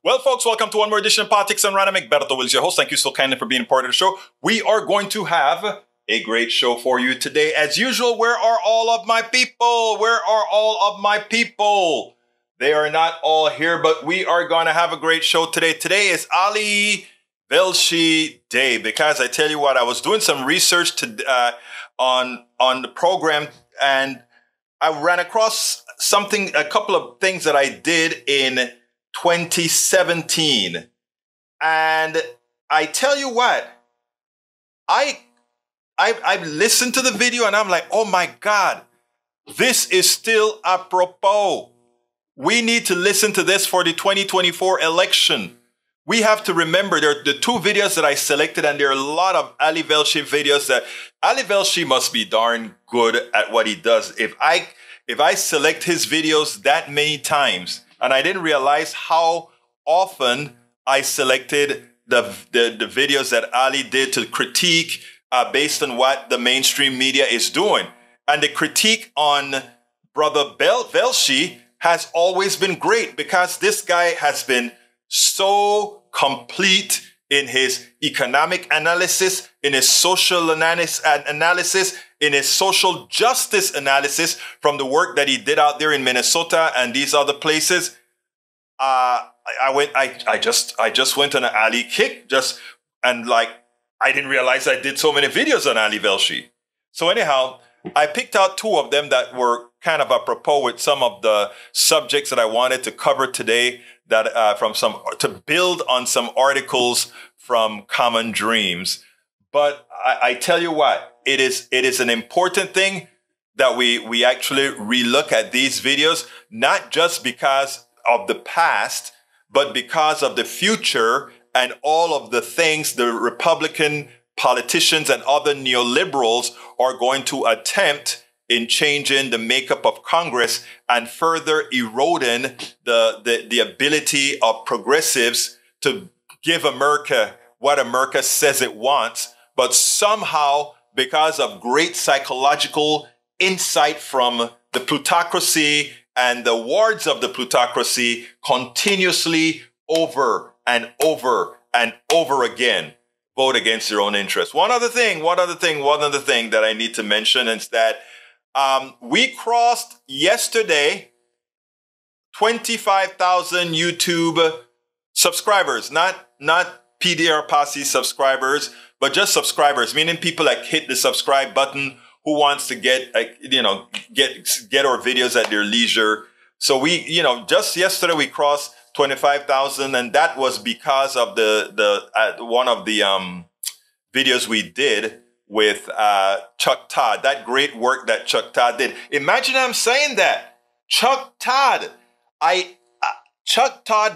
Well, folks, welcome to one more edition of Politics and Random. Egberto Wills, your host. Thank you so kindly for being a part of the show. We are going to have a great show for you today. As usual, where are all of my people? Where are all of my people? They are not all here, but we are going to have a great show today. Today is Ali Velshi Day, because I tell you what, I was doing some research on the program, and I ran across a couple of things that I did in 2017. And I tell you what, I listened to the video and I'm like, oh my God, this is still apropos. We need to listen to this for the 2024 election. We have to remember there are the two videos that I selected, and there are a lot of Ali Velshi videos that Ali Velshi must be darn good at what he does. If I select his videos that many times, and I didn't realize how often I selected the videos that Ali did to critique based on what the mainstream media is doing. And the critique on Brother Velshi has always been great, because this guy has been so complete in his economic analysis, in his social analysis, in his social justice analysis from the work that he did out there in Minnesota and these other places. I just went on an Ali kick, I didn't realize I did so many videos on Ali Velshi. So anyhow, I picked out two of them that were kind of apropos with some of the subjects that I wanted to cover today, that to build on some articles from Common Dreams. But I tell you what, it is an important thing that we actually relook at these videos, not just because of the past, but because of the future and all of the things the Republican politicians and other neoliberals are going to attempt in changing the makeup of Congress and further eroding the ability of progressives to give America what America says it wants, but somehow, because of great psychological insight from the plutocracy and the wards of the plutocracy, continuously over and over and over again vote against their own interests. One other thing that I need to mention is that we crossed yesterday 25,000 YouTube subscribers, not PDR Posse subscribers, but just subscribers, meaning people that hit the subscribe button who wants to get our videos at their leisure. So just yesterday we crossed 25,000, and that was because of one of the videos we did with Chuck Todd, that great work that Chuck Todd did. Imagine I'm saying that. Chuck Todd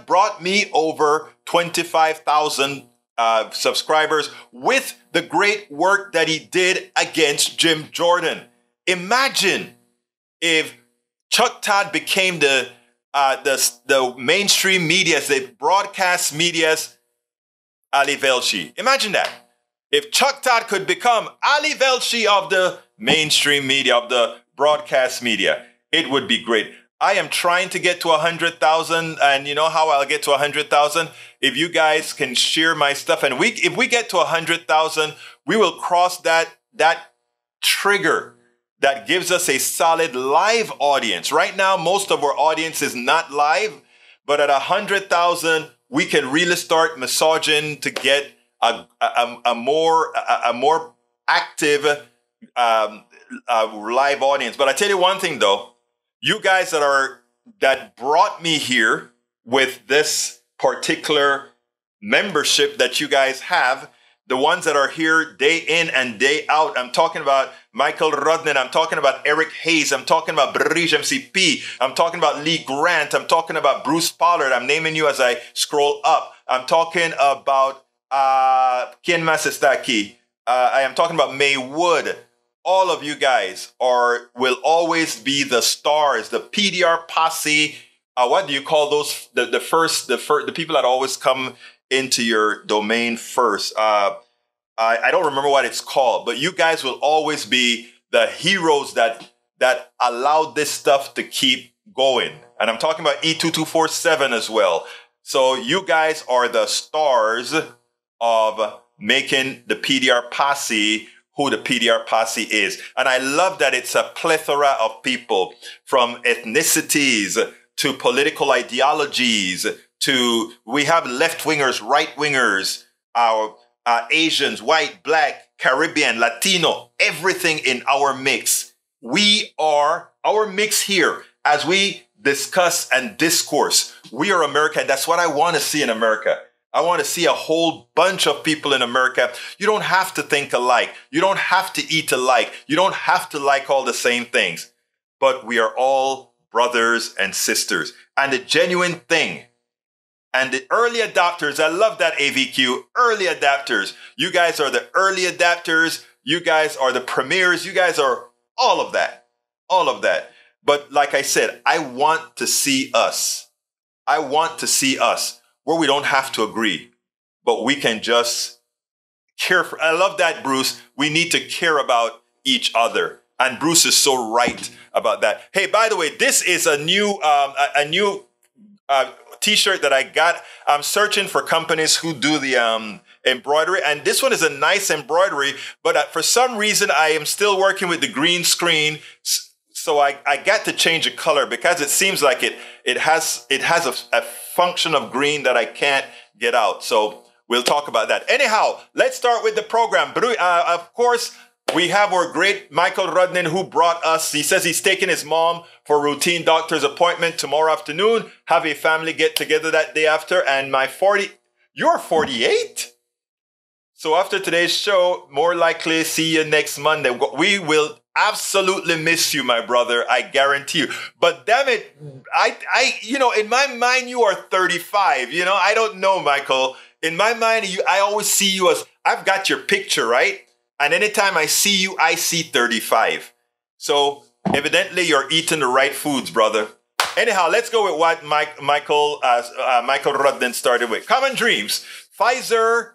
brought me over 25,000 subscribers with the great work that he did against Jim Jordan. Imagine if Chuck Todd became the mainstream media's, the broadcast media's Ali Velshi. Imagine that. If Chuck Todd could become Ali Velshi of the mainstream media, of the broadcast media, it would be great. I am trying to get to 100,000, and you know how I'll get to 100,000? If you guys can share my stuff, and if we get to 100,000, we will cross that trigger that gives us a solid live audience. Right now, most of our audience is not live, but at 100,000, we can really start massaging to get a more active live audience. But I tell you one thing though, you guys that brought me here with this particular membership that you guys have, the ones that are here day in and day out. I'm talking about Michael Rudnin. I'm talking about Eric Hayes. I'm talking about Brige MCP. I'm talking about Lee Grant. I'm talking about Bruce Pollard. I'm naming you as I scroll up. I'm talking about Ken Masistaki. I am talking about May Wood. All of you guys will always be the stars, the PDR posse. What do you call those? The people that always come into your domain first. I don't remember what it's called, but you guys will always be the heroes that allowed this stuff to keep going. And I'm talking about E2247 as well. So you guys are the stars of making the PDR posse who the PDR posse is. And I love that it's a plethora of people from ethnicities to political ideologies to, we have left-wingers, right-wingers, Asians, white, black, Caribbean, Latino, everything in our mix. Our mix here, as we discuss and discourse, we are America. And that's what I want to see in America. I want to see a whole bunch of people in America. You don't have to think alike. You don't have to eat alike. You don't have to like all the same things. But we are all brothers and sisters. And the genuine thing, and the early adopters, I love that AVQ, early adapters. You guys are the early adapters. You guys are the premiers. You guys are all of that. All of that. But like I said, I want to see us. I want to see us where we don't have to agree, but we can just care for. I love that, Bruce. We need to care about each other. And Bruce is so right about that. Hey, by the way, this is a new t-shirt that I got. I'm searching for companies who do the embroidery. And this one is a nice embroidery, but for some reason, I am still working with the green screen. So I got to change the color because it seems like it has a function of green that I can't get out. So we'll talk about that. Anyhow, let's start with the program. Of course, we have our great Michael Rudnin who brought us. He says he's taking his mom for a routine doctor's appointment tomorrow afternoon. Have a family get together that day after. And you're 48? So after today's show, more likely see you next Monday. We will absolutely miss you, my brother. I guarantee you. But damn it, in my mind, you are 35. I don't know, Michael. In my mind, I always see you as, I've got your picture, right? And anytime I see you, I see 35. So evidently you're eating the right foods, brother. Anyhow, let's go with what Michael Rudden started with. Common dreams. Pfizer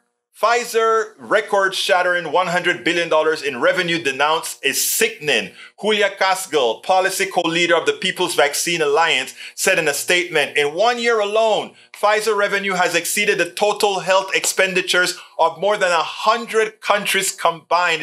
record-shattering $100 billion in revenue denounced is sickening. Julia Casgel, policy co-leader of the People's Vaccine Alliance, said in a statement, in 1 year alone, Pfizer revenue has exceeded the total health expenditures of more than 100 countries combined.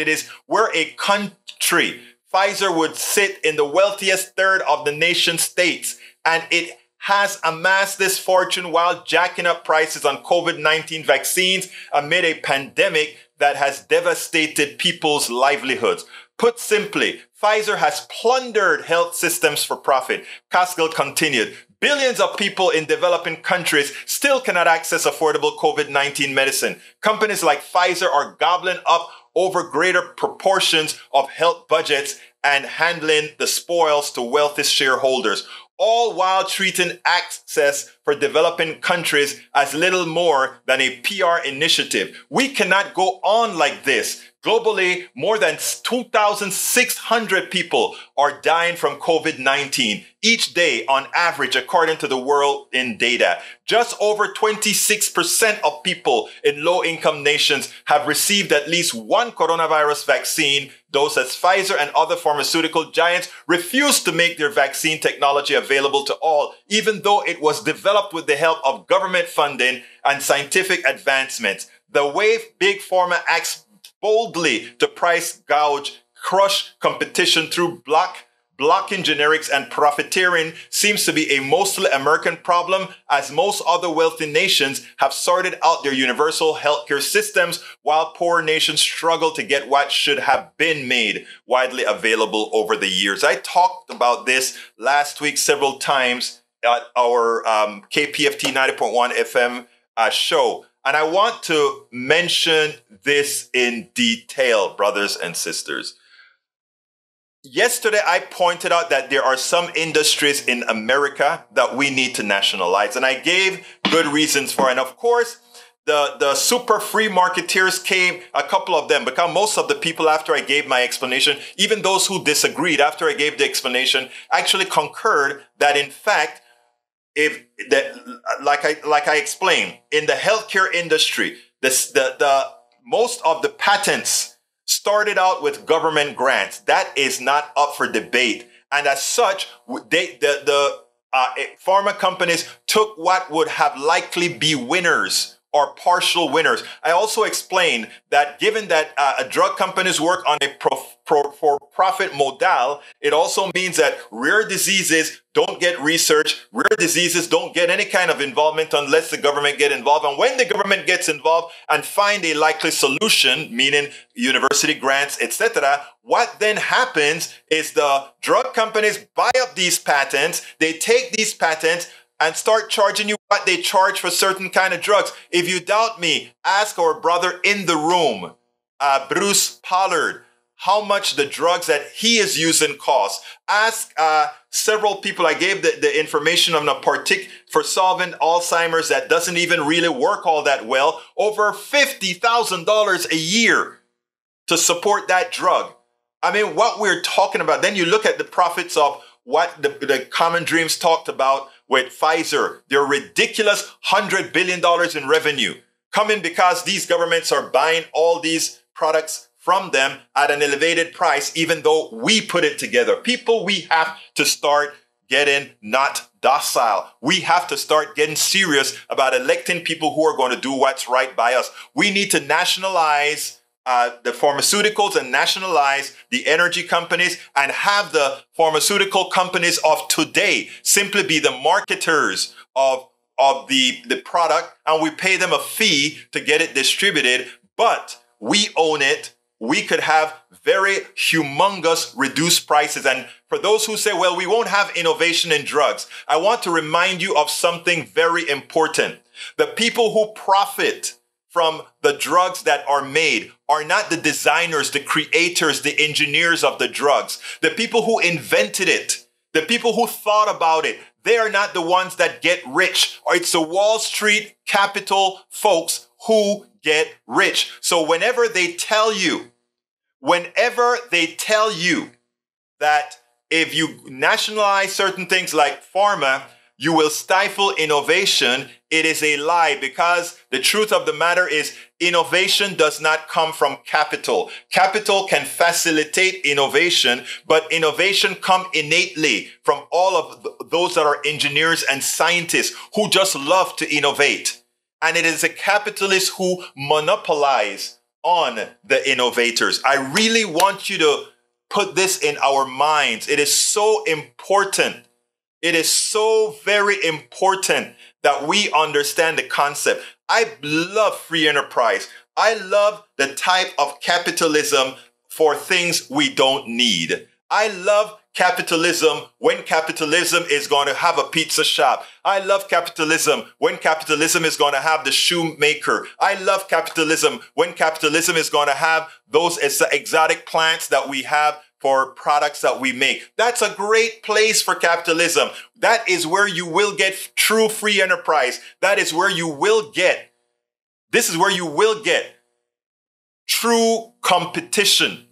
We're a country. Pfizer would sit in the wealthiest third of the nation states, and it has amassed this fortune while jacking up prices on COVID-19 vaccines amid a pandemic that has devastated people's livelihoods. Put simply, Pfizer has plundered health systems for profit. Casgel continued, billions of people in developing countries still cannot access affordable COVID-19 medicine. Companies like Pfizer are gobbling up over greater proportions of health budgets and handling the spoils to wealthiest shareholders, all while treating access for developing countries as little more than a PR initiative. We cannot go on like this. Globally, more than 2,600 people are dying from COVID-19 each day on average, according to the World in data. Just over 26% of people in low-income nations have received at least one coronavirus vaccine dose, as Pfizer and other pharmaceutical giants refuse to make their vaccine technology available to all, even though it was developed with the help of government funding and scientific advancements. The way Big Pharma acts boldly to price gouge, crush competition through blocking generics and profiteering seems to be a mostly American problem, as most other wealthy nations have sorted out their universal healthcare systems while poor nations struggle to get what should have been made widely available over the years. I talked about this last week several times at our KPFT 90.1 FM show. And I want to mention this in detail, brothers and sisters. Yesterday, I pointed out that there are some industries in America that we need to nationalize. And I gave good reasons for it. And of course, the super free marketeers came, a couple of them, because most of the people after I gave my explanation, even those who disagreed after I gave the explanation, actually concurred that in fact, like I explained, in the healthcare industry, the most of the patents started out with government grants. That is not up for debate, and as such, the pharma companies took what would have likely be winners or partial winners. I also explained that given that drug companies work on a for-profit model, it also means that rare diseases don't get research. Rare diseases don't get any kind of involvement unless the government get involved. And when the government gets involved and find a likely solution, meaning university grants, etc., what then happens is the drug companies buy up these patents. They take these patents and start charging you what they charge for certain kind of drugs. If you doubt me, ask our brother in the room, Bruce Pollard, how much the drugs that he is using cost. Ask several people. I gave the information on a particular for solving Alzheimer's that doesn't even really work all that well. Over $50,000 a year to support that drug. I mean, what we're talking about. Then you look at the profits of what the Common Dreams talked about with Pfizer. They're ridiculous $100 billion in revenue coming because these governments are buying all these products from them at an elevated price, even though we put it together. People, we have to start getting not docile. We have to start getting serious about electing people who are going to do what's right by us. We need to nationalize the pharmaceuticals and nationalize the energy companies and have the pharmaceutical companies of today simply be the marketers of the product, and we pay them a fee to get it distributed, but we own it. We could have very humongous reduced prices. And for those who say, well, we won't have innovation in drugs, I want to remind you of something very important. The people who profit from the drugs that are made are not the designers, the creators, the engineers of the drugs. The people who invented it, the people who thought about it, they are not the ones that get rich. Or it's the Wall Street capital folks who get rich. So whenever they tell you that if you nationalize certain things like pharma, you will stifle innovation, it is a lie, because the truth of the matter is innovation does not come from capital. Capital can facilitate innovation, but innovation comes innately from all of those that are engineers and scientists who just love to innovate. And it is the capitalists who monopolize on the innovators. I really want you to put this in our minds. It is so important. It is so very important that we understand the concept. I love free enterprise. I love the type of capitalism for things we don't need. I love capitalism when capitalism is going to have a pizza shop. I love capitalism when capitalism is going to have the shoemaker. I love capitalism when capitalism is going to have those exotic plants that we have for products that we make. That's a great place for capitalism. That is where you will get true free enterprise. That is where you will get, this is where you will get true competition.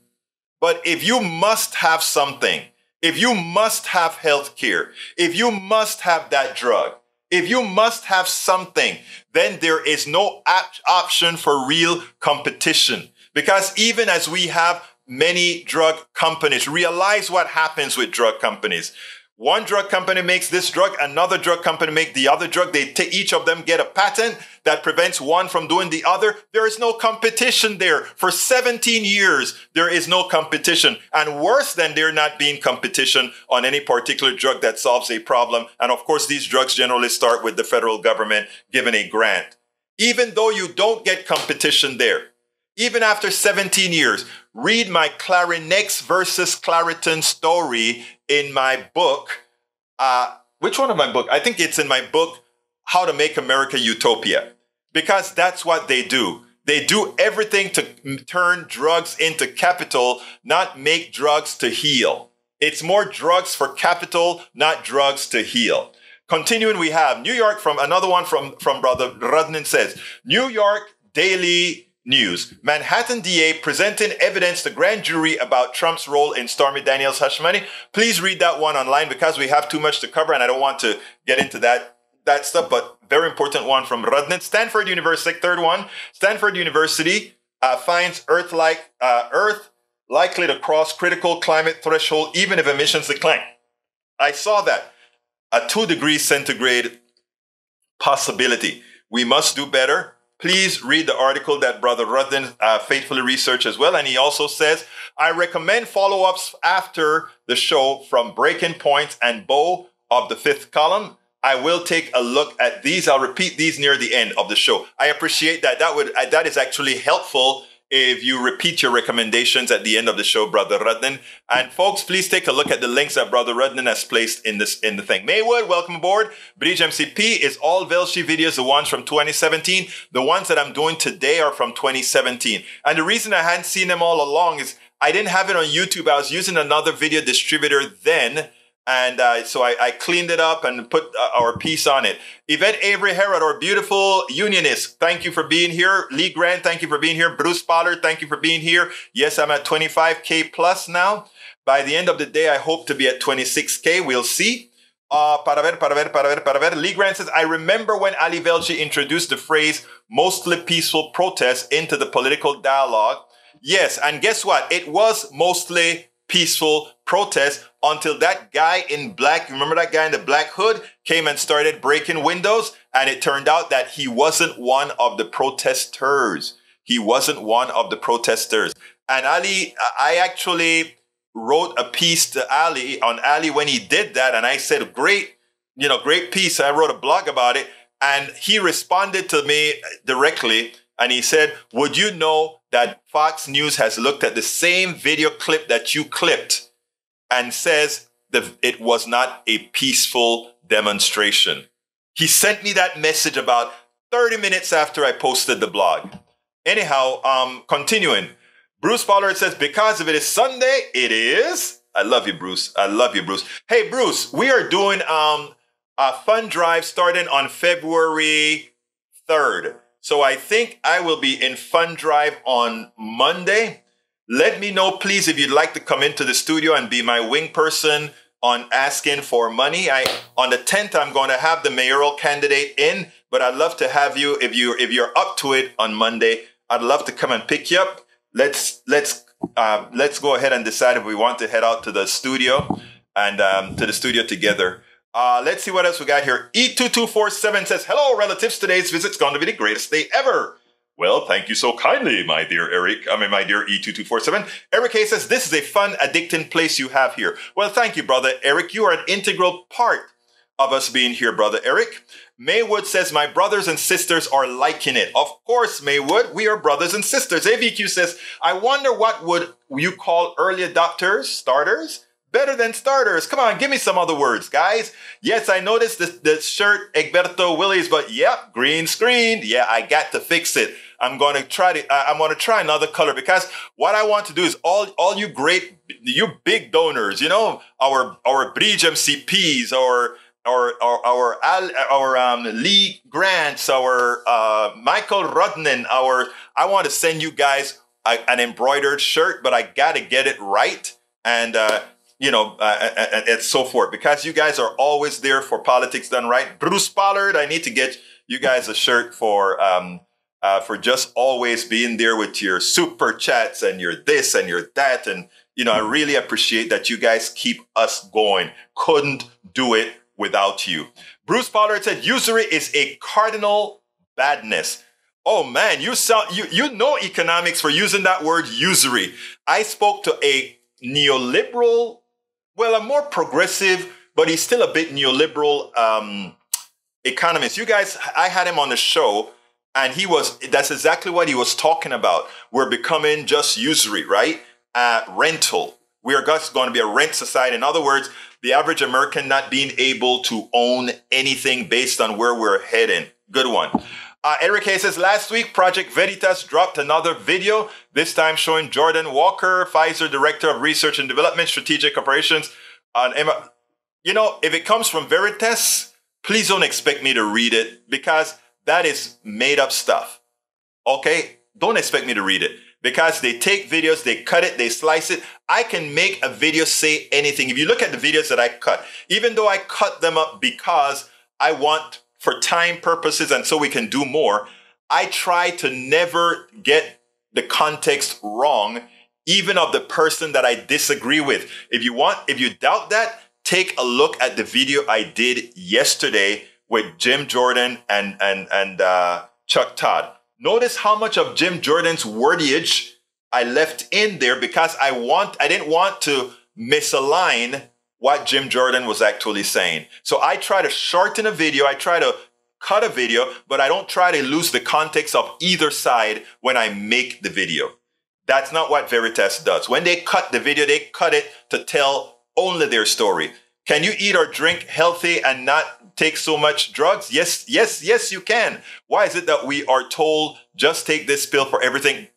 But if you must have something, if you must have healthcare, if you must have that drug, if you must have something, then there is no option for real competition. Because even as we have many drug companies, realize what happens with drug companies. One drug company makes this drug, another drug company makes the other drug. They each of them get a patent that prevents one from doing the other. There is no competition there. For 17 years, there is no competition. And worse than there not being competition on any particular drug that solves a problem. And of course, these drugs generally start with the federal government giving a grant. Even though you don't get competition there, even after 17 years, read my Clarinex versus Claritin story in my book. Which one of my book? I think it's in my book, How to Make America Utopia. Because that's what they do. They do everything to turn drugs into capital, not make drugs to heal. It's more drugs for capital, not drugs to heal. Continuing, we have New York from another one from Brother Rudnin says, New York Daily News. Manhattan DA presenting evidence to grand jury about Trump's role in Stormy Daniels' hush money. Please read that one online because we have too much to cover and I don't want to get into that stuff, but very important one from Rudnin. Stanford University, third one. Stanford University finds Earth likely to cross critical climate threshold even if emissions decline. I saw that. a 2 degrees centigrade possibility. We must do better. Please read the article that Brother Rudden faithfully researched as well. And he also says, I recommend follow-ups after the show from Breaking Points and Bo of the 5th column. I will take a look at these. I'll repeat these near the end of the show. I appreciate that. That is actually helpful if you repeat your recommendations at the end of the show, Brother Rudden. And folks, please take a look at the links that Brother Rudden has placed in the thing. Maywood, welcome aboard. Bridge MCP is all Velshi videos, the ones from 2017. The ones that I'm doing today are from 2017. And the reason I hadn't seen them all along is I didn't have it on YouTube. I was using another video distributor then. And so I cleaned it up and put our piece on it. Yvette Avery Herod, our beautiful unionist, thank you for being here. Lee Grant, thank you for being here. Bruce Pollard, thank you for being here. Yes, I'm at 25K plus now. By the end of the day, I hope to be at 26K. We'll see. Para ver. Lee Grant says, I remember when Ali Velshi introduced the phrase mostly peaceful protest into the political dialogue. Yes, and guess what? It was mostly peaceful protest until that guy in black, remember that guy in the black hood, came and started breaking windows, and it turned out that he wasn't one of the protesters. He wasn't one of the protesters. And Ali, I actually wrote a piece to Ali on Ali when he did that, and I said, great piece. I wrote a blog about it, and he responded to me directly, and he said, would you know that Fox News has looked at the same video clip that you clipped and says that it was not a peaceful demonstration? He sent me that message about 30 minutes after I posted the blog. Anyhow, continuing. Bruce Pollard says, because if it is Sunday, it is. I love you, Bruce. I love you, Bruce. Hey, Bruce, we are doing a fund drive starting on February 3rd. So I think I will be in Fund Drive on Monday. Let me know, please, if you'd like to come into the studio and be my wing person on asking for money. On the 10th, I'm going to have the mayoral candidate in, but I'd love to have you, if you're up to it on Monday, I'd love to come and pick you up. Let's go ahead and decide if we want to head out to the studio and to the studio together. Let's see what else we got here. E2247 says, hello, relatives. Today's visit's going to be the greatest day ever. Well, thank you so kindly, my dear E2247. Eric K says, this is a fun, addicting place you have here. Well, thank you, brother Eric. You are an integral part of us being here, brother Eric. Maywood says, my brothers and sisters are liking it. Of course, Maywood, we are brothers and sisters. AVQ says, I wonder what would you call early adopters, starters? Better than starters. Come on, give me some other words, guys. Yes, I noticed the shirt, Egberto Willis, but yep, green screened. Yeah, I got to fix it. I'm going to try another color, because what I want to do is all you big donors, our Bridge MCPs, our Lee Grants, our Michael Rudnan, I want to send you guys an embroidered shirt, but I got to get it right. And, and so forth, because you guys are always there for politics done right. Bruce Pollard, I need to get you guys a shirt for just always being there with your super chats and your this and your that. And, I really appreciate that you guys keep us going. Couldn't do it without you. Bruce Pollard said, usury is a cardinal badness. Oh man, you know economics for using that word usury. I spoke to a neoliberal, a more progressive, but he's still a bit neoliberal economist. You guys, I had him on the show, and that's exactly what he was talking about. We're becoming just usury, right? Rental. We are just going to be a rent society. In other words, the average American not being able to own anything based on where we're heading. Good one. Eric Hayes says, last week, Project Veritas dropped another video, this time showing Jordan Walker, Pfizer Director of Research and Development, Strategic Operations. If it comes from Veritas, please don't expect me to read it, because that is made up stuff. Okay? Don't expect me to read it, because they take videos, they cut it, they slice it. I can make a video say anything. If you look at the videos that I cut, even though I cut them up because I want, for time purposes, and so we can do more, I try to never get the context wrong, even of the person that I disagree with. If you doubt that, take a look at the video I did yesterday with Jim Jordan and Chuck Todd. Notice how much of Jim Jordan's wordage I left in there because I didn't want to misalign what Jim Jordan was actually saying. So I try to shorten a video, I try to cut a video, but I don't try to lose the context of either side when I make the video. That's not what Veritas does. When they cut the video, they cut it to tell only their story. Can you eat or drink healthy and not take so much drugs? Yes, you can. Why is it that we are told just take this pill for everything?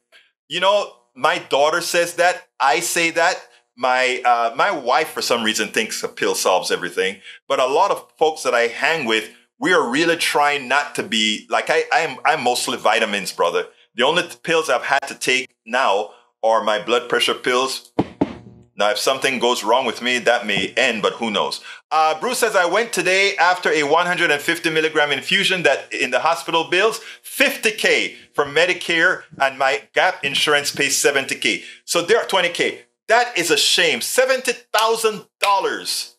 You know, my daughter says that. I say that. My wife, for some reason, thinks a pill solves everything. But a lot of folks that I hang with, we are really trying not to be like I'm mostly vitamins, brother. The only pills I've had to take now are my blood pressure pills. Now, if something goes wrong with me, that may end, but who knows? Bruce says, I went today after a 150 milligram infusion that in the hospital bills, $50K for Medicare, and my gap insurance pays $70K. So there are $20K. That is a shame. $70,000.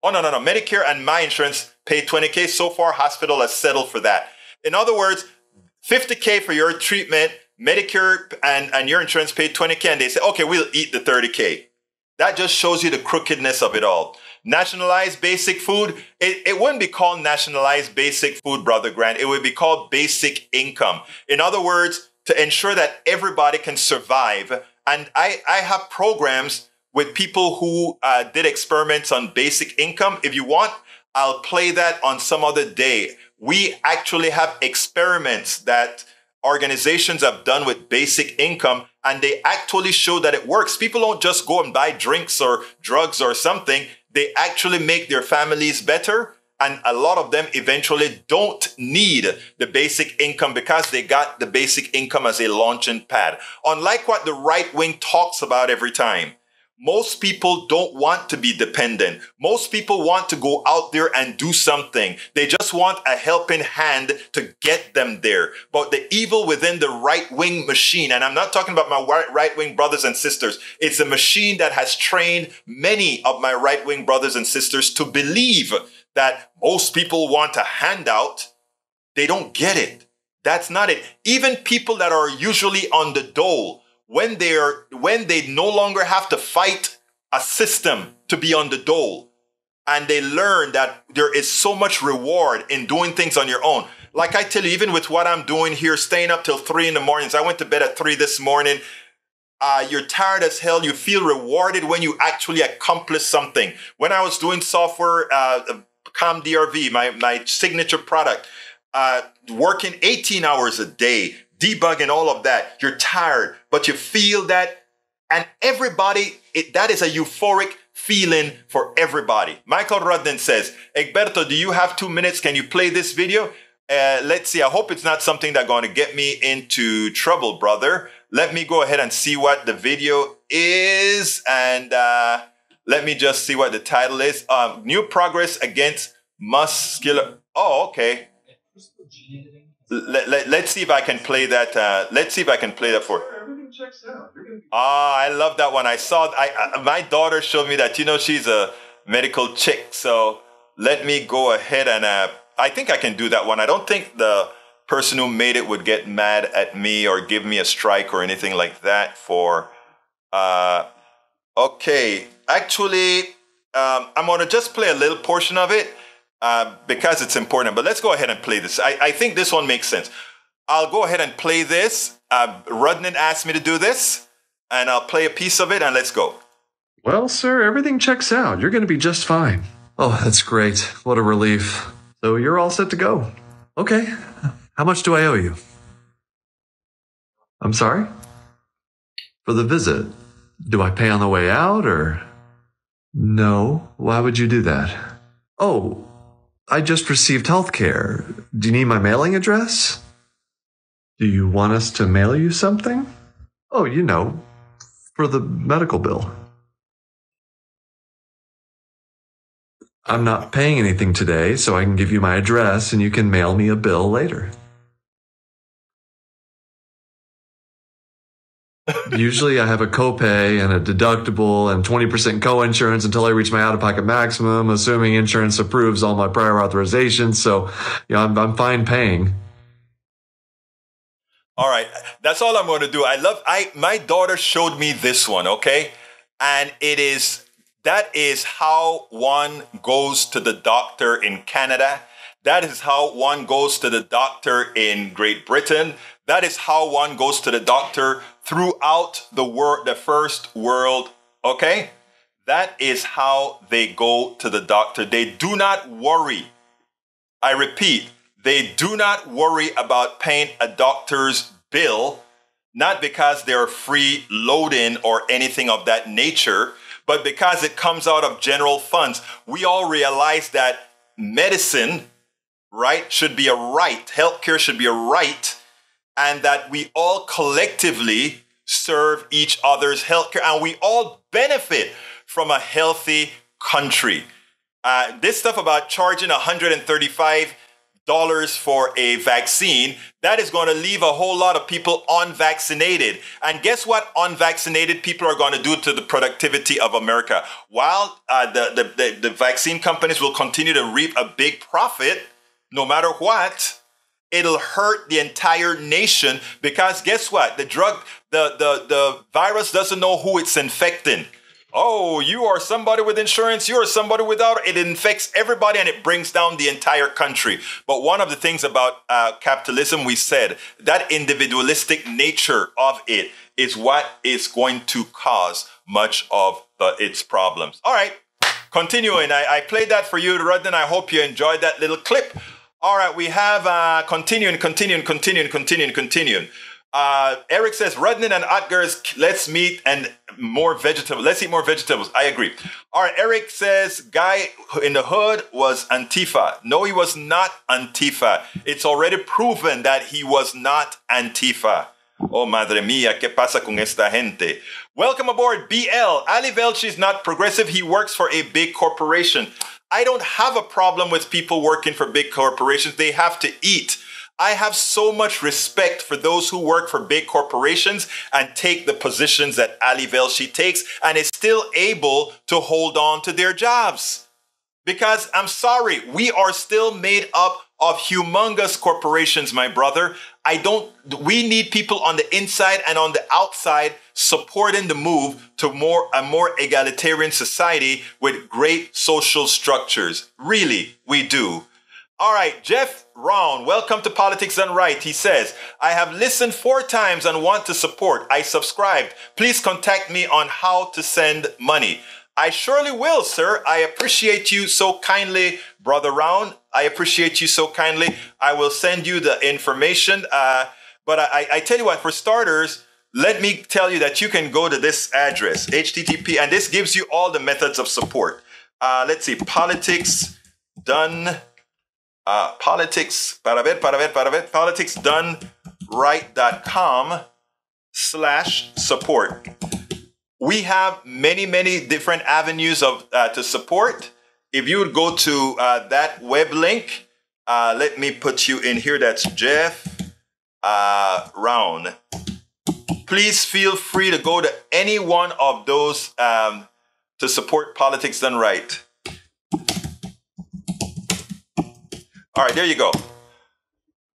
Oh, no. Medicare and my insurance pay $20K. So far, hospital has settled for that. In other words, $50K for your treatment, Medicare and your insurance paid $20K, and they say, okay, we'll eat the $30K. That just shows you the crookedness of it all. Nationalized basic food, it wouldn't be called nationalized basic food, Brother Grant. It would be called basic income. In other words, to ensure that everybody can survive. And I have programs with people who did experiments on basic income. If you want, I'll play that on some other day. We actually have experiments that organizations have done with basic income, and they actually show that it works. People don't just go and buy drinks or drugs or something. They actually make their families better. And a lot of them eventually don't need the basic income because they got the basic income as a launching pad. Unlike what the right wing talks about every time. Most people don't want to be dependent. Most people want to go out there and do something. They just want a helping hand to get them there. But the evil within the right-wing machine, and I'm not talking about my right-wing brothers and sisters, it's a machine that has trained many of my right-wing brothers and sisters to believe that most people want a handout. They don't get it. That's not it. Even people that are usually on the dole, when they no longer have to fight a system to be on the dole, and they learn that there is so much reward in doing things on your own. Like I tell you, even with what I'm doing here, staying up till 3 in the mornings. I went to bed at 3 this morning. You're tired as hell. You feel rewarded when you actually accomplish something. When I was doing software, ComDRV, my signature product, working 18 hours a day, debugging all of that. You're tired, but you feel that. And everybody, that is a euphoric feeling for everybody. Michael Rudden says, Egberto, do you have 2 minutes? Can you play this video? Let's see. I hope it's not something that's going to get me into trouble, brother. Let me go ahead and see what the video is. And let me just see what the title is. New progress against muscular. Oh, okay. Let's see if I can play that. Let's see if I can play that for. Everything checks out. I love that one. I saw. My daughter showed me that. You know, she's a medical chick. So let me go ahead and. I think I can do that one. I don't think the person who made it would get mad at me or give me a strike or anything like that. For. Okay. Actually, I'm gonna just play a little portion of it. Because it's important. But let's go ahead and play this. I think this one makes sense. I'll go ahead and play this. Rudnan asked me to do this, and I'll play a piece of it, and let's go. Well, sir, everything checks out. You're going to be just fine. Oh, that's great. What a relief. So you're all set to go. Okay. How much do I owe you? I'm sorry? For the visit. Do I pay on the way out, or? No. Why would you do that? Oh, I just received health care. Do you need my mailing address? Do you want us to mail you something? Oh, you know, for the medical bill. I'm not paying anything today, so I can give you my address and you can mail me a bill later. Usually I have a copay and a deductible and 20% co-insurance until I reach my out-of-pocket maximum, assuming insurance approves all my prior authorizations. So, I'm fine paying. All right, that's all I'm going to do. My daughter showed me this one, okay? And that is how one goes to the doctor in Canada. That is how one goes to the doctor in Great Britain. That is how one goes to the doctor throughout the first world, okay? That is how they go to the doctor. They do not worry. I repeat, they do not worry about paying a doctor's bill, not because they're free loading or anything of that nature, but because it comes out of general funds. We all realize that medicine, right, should be a right. Healthcare should be a right, and that we all collectively serve each other's healthcare, and we all benefit from a healthy country. This stuff about charging $135 for a vaccine, that is going to leave a whole lot of people unvaccinated. And guess what unvaccinated people are going to do to the productivity of America? While the vaccine companies will continue to reap a big profit, no matter what, it'll hurt the entire nation, because guess what? The virus doesn't know who it's infecting. Oh, you are somebody with insurance, you are somebody without. It infects everybody and it brings down the entire country. But one of the things about capitalism, we said, that individualistic nature of it is what is going to cause much of its problems. All right, continuing. I played that for you, Rudden. I hope you enjoyed that little clip. All right, we have continuing. Eric says, Rudnin and Otgers, let's eat more vegetables. I agree. All right, Eric says, guy in the hood was Antifa. No, he was not Antifa. It's already proven that he was not Antifa. Oh, madre mía, ¿qué pasa con esta gente? Welcome aboard, BL. Ali Velshi is not progressive. He works for a big corporation. I don't have a problem with people working for big corporations. They have to eat. I have so much respect for those who work for big corporations and take the positions that Ali Velshi takes and is still able to hold on to their jobs. Because I'm sorry, we are still made up of humongous corporations, my brother. We need people on the inside and on the outside supporting the move to a more egalitarian society with great social structures. Really, we do. All right, Jeff Round, welcome to Politics Done Right. He says, I have listened 4 times and want to support. I subscribed. Please contact me on how to send money. I surely will, sir. I appreciate you so kindly, Brother Round. I appreciate you so kindly. I will send you the information. But I tell you what, for starters, let me tell you that you can go to this address, HTTP, and this gives you all the methods of support. Let's see, politicsdoneright.com/support. We have many different avenues to support. If you would go to that web link, let me put you in here. That's Jeff Round. Please feel free to go to any one of those to support Politics Done Right. All right, there you go.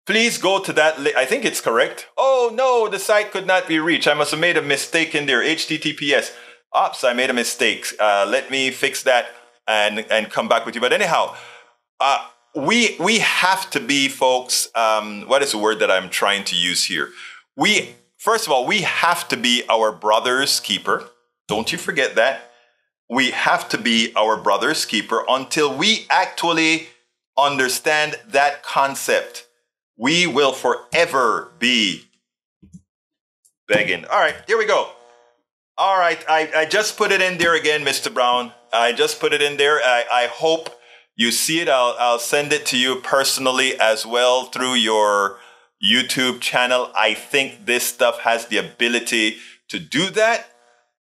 Please go to that link. I think it's correct. Oh, no, the site could not be reached. I must have made a mistake in there. HTTPS. Oops, I made a mistake. Let me fix that and come back with you. But anyhow, we have to be, folks, what is the word that I'm trying to use here? First of all, we have to be our brother's keeper. Don't you forget that. We have to be our brother's keeper until we actually understand that concept. We will forever be begging. All right, here we go. All right, I just put it in there again, Mr. Brown. I just put it in there. I hope you see it. I'll send it to you personally as well through your YouTube channel. I think this stuff has the ability to do that.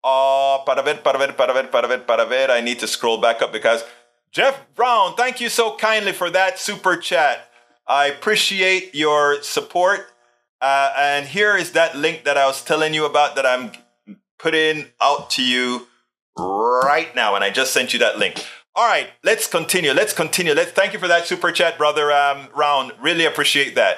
Para ver. I need to scroll back up because Jeff Brown, thank you so kindly for that super chat. I appreciate your support. And here is that link that I was telling you about that I'm putting out to you right now. And I just sent you that link. All right, let's continue. Thank you for that super chat, brother Round. Really appreciate that.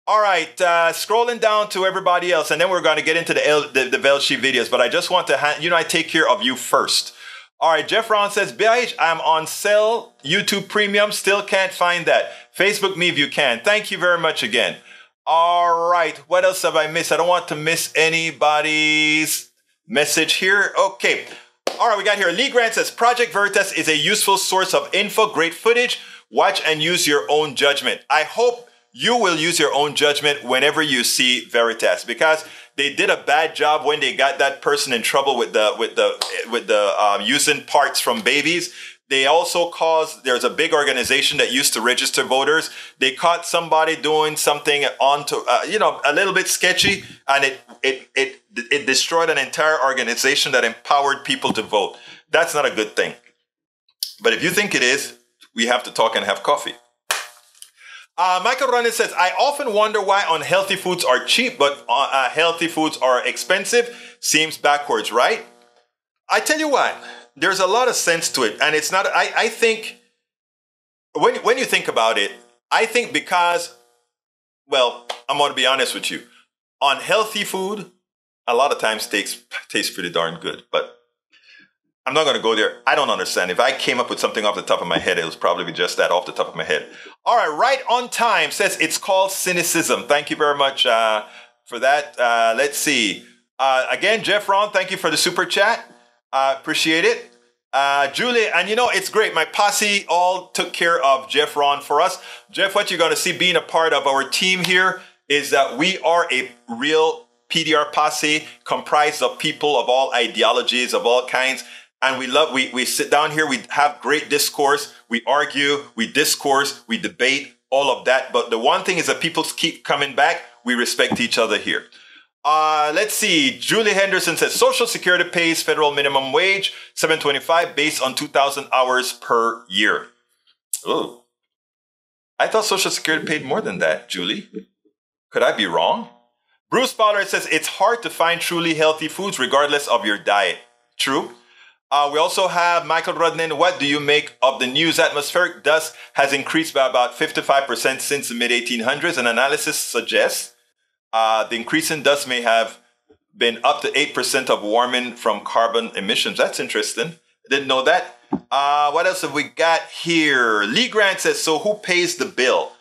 All right, scrolling down to everybody else, and then we're going to get into the Velshi videos. But I just want to, I take care of you first. All right, Jeff Round says, BH, I'm on sale, YouTube Premium, still can't find that. Facebook me if you can. Thank you very much again. All right, what else have I missed? I don't want to miss anybody's message here. Okay. All right, we got here. Lee Grant says, Project Veritas is a useful source of info, great footage. Watch and use your own judgment. I hope you will use your own judgment whenever you see Veritas, because they did a bad job when they got that person in trouble with the using parts from babies. They also there's a big organization that used to register voters. They caught somebody doing something onto, a little bit sketchy, and it destroyed an entire organization that empowered people to vote. That's not a good thing. But if you think it is, we have to talk and have coffee. Michael Ronan says, I often wonder why unhealthy foods are cheap, but healthy foods are expensive. Seems backwards, right? I tell you what, there's a lot of sense to it. And it's not, I think, when you think about it, I think because, well, I'm going to be honest with you. Unhealthy food, a lot of times tastes pretty darn good. But I'm not going to go there. I don't understand. If I came up with something off the top of my head, it was probably just that off the top of my head. All right, on time says it's called cynicism. Thank you very much for that. Let's see. Again, Jeff Ron, thank you for the super chat. Appreciate it. Julie, and it's great. My posse all took care of Jeff Ron for us. Jeff, what you're going to see being a part of our team here is that we are a real PDR posse comprised of people of all ideologies, of all kinds. And we sit down here, we have great discourse, we argue, we discourse, we debate, all of that. But the one thing is that people keep coming back. We respect each other here. Let's see. Julie Henderson says, Social Security pays federal minimum wage, $7.25 based on 2,000 hours per year. Oh, I thought Social Security paid more than that, Julie. Could I be wrong? Bruce Pollard says, it's hard to find truly healthy foods regardless of your diet. True. We also have Michael Rudnin. What do you make of the news? Atmospheric dust has increased by about 55% since the mid-1800s. An analysis suggests the increase in dust may have been up to 8% of warming from carbon emissions. That's interesting. Didn't know that. What else have we got here? Lee Grant says, so who pays the bill?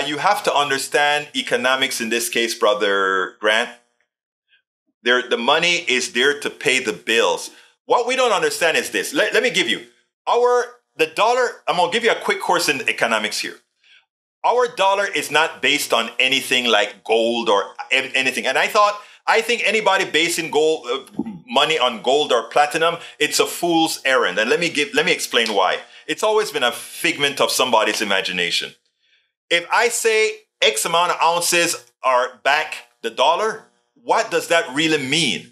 You have to understand economics in this case, Brother Grant. The money is there to pay the bills. What we don't understand is this. Let me give you. The dollar, I'm going to give you a quick course in economics here. Our dollar is not based on anything like gold or anything. And I think anybody basing money on gold or platinum, it's a fool's errand. And let me explain why. It's always been a figment of somebody's imagination. If I say X amount of ounces are back the dollar, what does that really mean?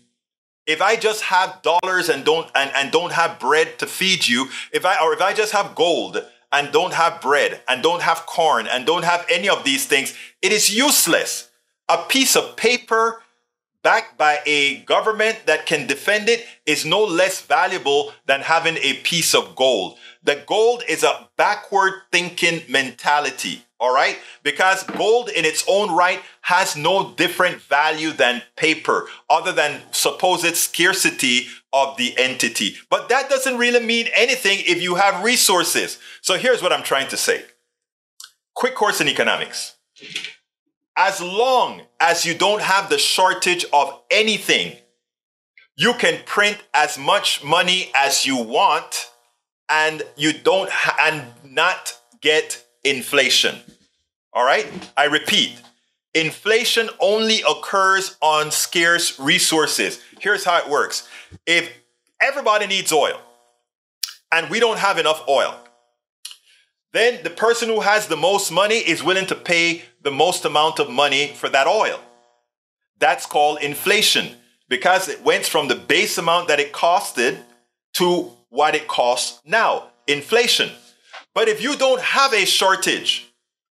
If I just have dollars and don't have bread to feed you, if I just have gold and don't have bread and don't have corn and don't have any of these things, it is useless. A piece of paper backed by a government that can defend it is no less valuable than having a piece of gold. The gold is a backward thinking mentality. All right? Because gold in its own right has no different value than paper other than supposed scarcity of the entity. But that doesn't really mean anything if you have resources. So here's what I'm trying to say. Quick course in economics. As long as you don't have the shortage of anything, you can print as much money as you want and not get inflation. All right? I repeat, inflation only occurs on scarce resources. Here's how it works. If everybody needs oil and we don't have enough oil, then the person who has the most money is willing to pay the most amount of money for that oil. That's called inflation because it went from the base amount that it costed to what it costs now. Inflation. But if you don't have a shortage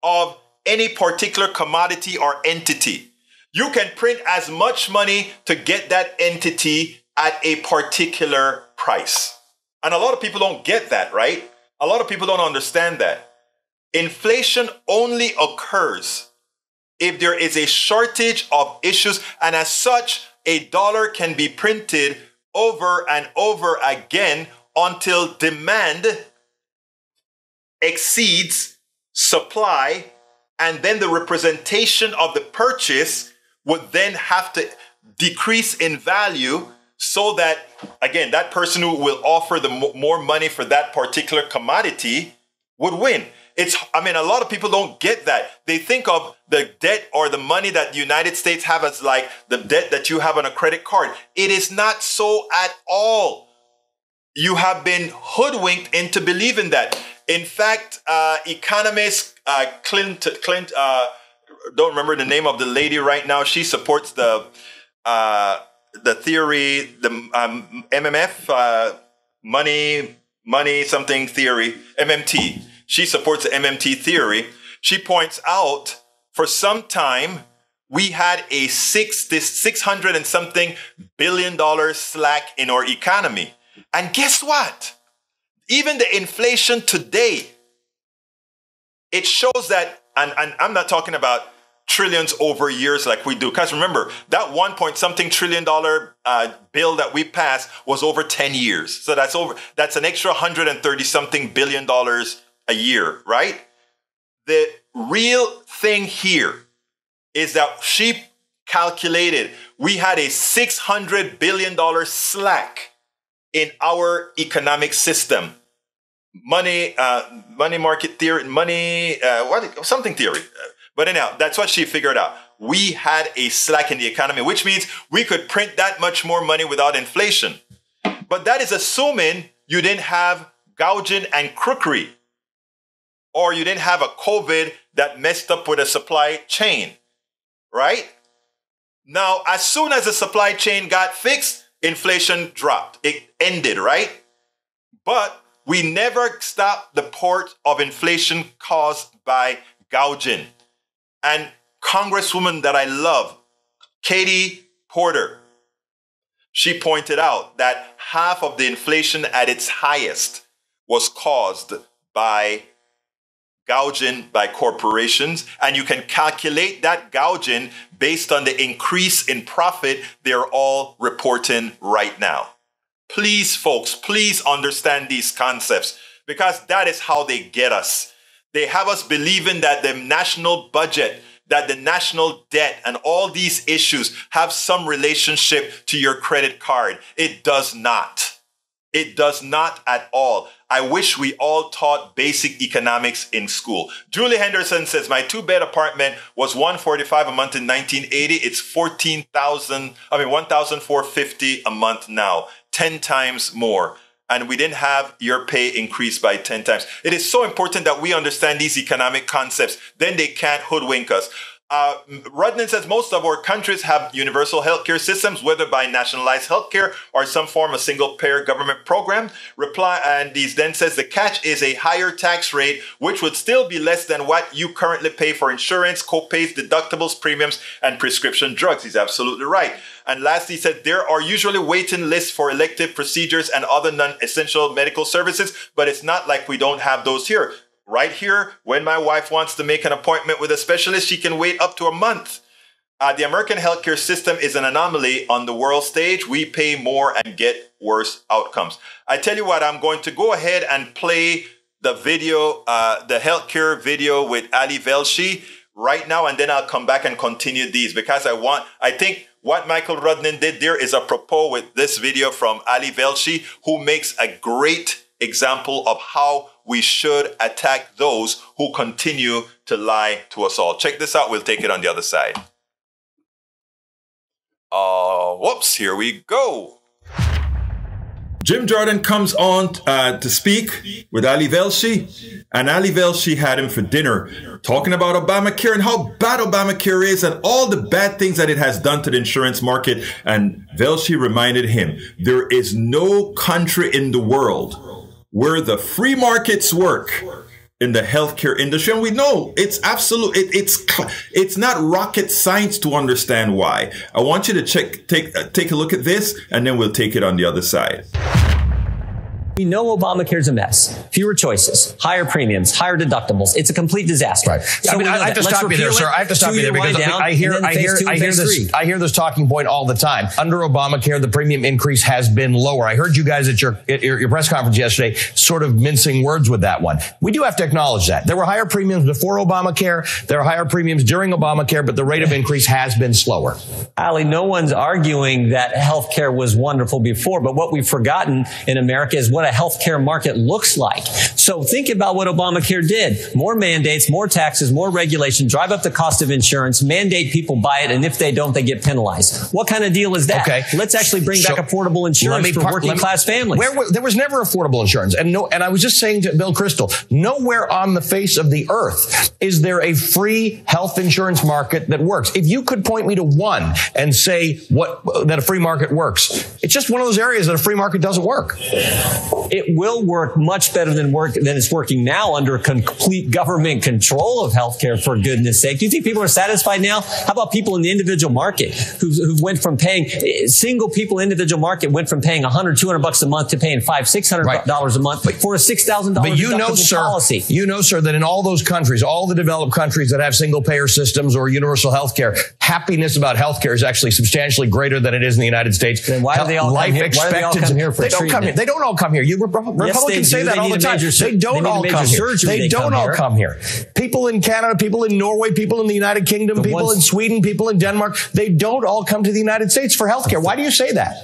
of any particular commodity or entity, You can print as much money to get that entity at a particular price. And a lot of people don't get that, right? A lot of people don't understand that. Inflation only occurs if there is a shortage of issues, and as such, a dollar can be printed over and over again until demand exceeds supply, and then the representation of the purchase would then have to decrease in value so that, again, that person who will offer the more money for that particular commodity would win. A lot of people don't get that. They think of the debt or the money that the United States have as like the debt that you have on a credit card. It is not so at all. You have been hoodwinked into believing that. In fact, economist don't remember the name of the lady right now. She supports the theory, the MMF, money something theory, MMT. She supports the MMT theory. She points out for some time we had a $600 and something billion slack in our economy. And guess what? Even the inflation today, it shows that, and I'm not talking about trillions over years like we do. Because remember, that 1-point-something trillion dollar bill that we passed was over 10 years. So that's an extra 130-something billion dollars a year, right? The real thing here is that she calculated we had a $600 billion slack in our economic system. Money market theory, something theory. But anyhow, that's what she figured out. We had a slack in the economy, which means we could print that much more money without inflation. But that is assuming you didn't have gouging and crookery, or you didn't have a COVID that messed up with a supply chain, right? Now, as soon as the supply chain got fixed, inflation dropped. It ended, right? But we never stopped the port of inflation caused by gouging. And Congresswoman that I love, Katie Porter, she pointed out that half of the inflation at its highest was caused by gouging by corporations. And you can calculate that gouging based on the increase in profit they're all reporting right now. Please, folks, please understand these concepts, because that is how they get us. They have us believing that the national budget, that the national debt, and all these issues have some relationship to your credit card. It does not. It does not at all. I wish we all taught basic economics in school. Julie Henderson says, my 2-bed apartment was $145 a month in 1980. It's $1,450 a month now, 10 times more. And we didn't have your pay increase by 10 times. It is so important that we understand these economic concepts. Then they can't hoodwink us. Rudnan says most of our countries have universal healthcare systems, whether by nationalized healthcare or some form of single-payer government program. And these then says the catch is a higher tax rate, which would still be less than what you currently pay for insurance, co-pays, deductibles, premiums, and prescription drugs. He's absolutely right. And lastly, he said there are usually waiting lists for elective procedures and other non-essential medical services, but it's not like we don't have those here. Right here, when my wife wants to make an appointment with a specialist, she can wait up to a month. The American healthcare system is an anomaly on the world stage. We pay more and get worse outcomes. I tell you what, I'm going to go ahead and play the video, the healthcare video with Ali Velshi right now, and then I'll come back and continue these, because I think what Michael Rudnan did there is apropos with this video from Ali Velshi, who makes a great example of how we should attack those who continue to lie to us all. Check this out. We'll take it on the other side. Whoops, here we go. Jim Jordan comes on to speak with Ali Velshi, and Ali Velshi had him for dinner talking about Obamacare and how bad Obamacare is and all the bad things that it has done to the insurance market. And Velshi reminded him, there is no country in the world where the free markets work in the healthcare industry. And we know it's absolute. It's not rocket science to understand why. I want you to take a look at this, and then we'll take it on the other side. We know Obamacare's a mess. Fewer choices, higher premiums, higher deductibles. It's a complete disaster. Right. So I have to stop you there, sir. I have to stop you there because I hear this talking point all the time. Under Obamacare, the premium increase has been lower. I heard you guys at your press conference yesterday sort of mincing words with that one. We do have to acknowledge that. There were higher premiums before Obamacare. There are higher premiums during Obamacare, but the rate of increase has been slower. Ali, no one's arguing that healthcare was wonderful before, but what we've forgotten in America is what a healthcare market looks like. So think about what Obamacare did. More mandates, more taxes, more regulation, drive up the cost of insurance, mandate people buy it, and if they don't, they get penalized. What kind of deal is that? Okay. Let's actually bring back affordable insurance for working class families. There was never affordable insurance. And I was just saying to Bill Kristol, nowhere on the face of the earth is there a free health insurance market that works. If you could point me to one and say that a free market works, it's just one of those areas that a free market doesn't work. It will work much better than it's working now under complete government control of healthcare, for goodness sake. Do you think people are satisfied now? How about people in the individual market who went from paying, single people individual market went from paying $100, $200 a month to paying $500-$600 a month for a $6,000 deductible policy. You know, sir, that in all those countries, all the developed countries that have single payer systems or universal health care, happiness about health care is actually substantially greater than it is in the United States. Then why do they all come here? Why do they all come here for treatment? They don't all come here. Republicans say that all the time. They don't all come here. They don't all come here. People in Canada, people in Norway, people in the United Kingdom, people in Sweden, people in Denmark, they don't all come to the United States for healthcare. Why do you say that?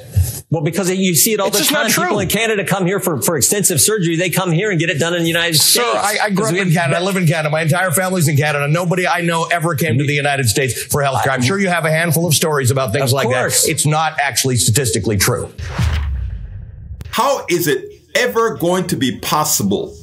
Well, because you see it all the time. People in Canada come here for extensive surgery. They come here and get it done in the United States. Sir, I grew up in Canada. I live in Canada. My entire family's in Canada. Nobody I know ever came to the United States for healthcare. I'm sure you have a handful of stories about things like that. It's not actually statistically true. How is it ever going to be possible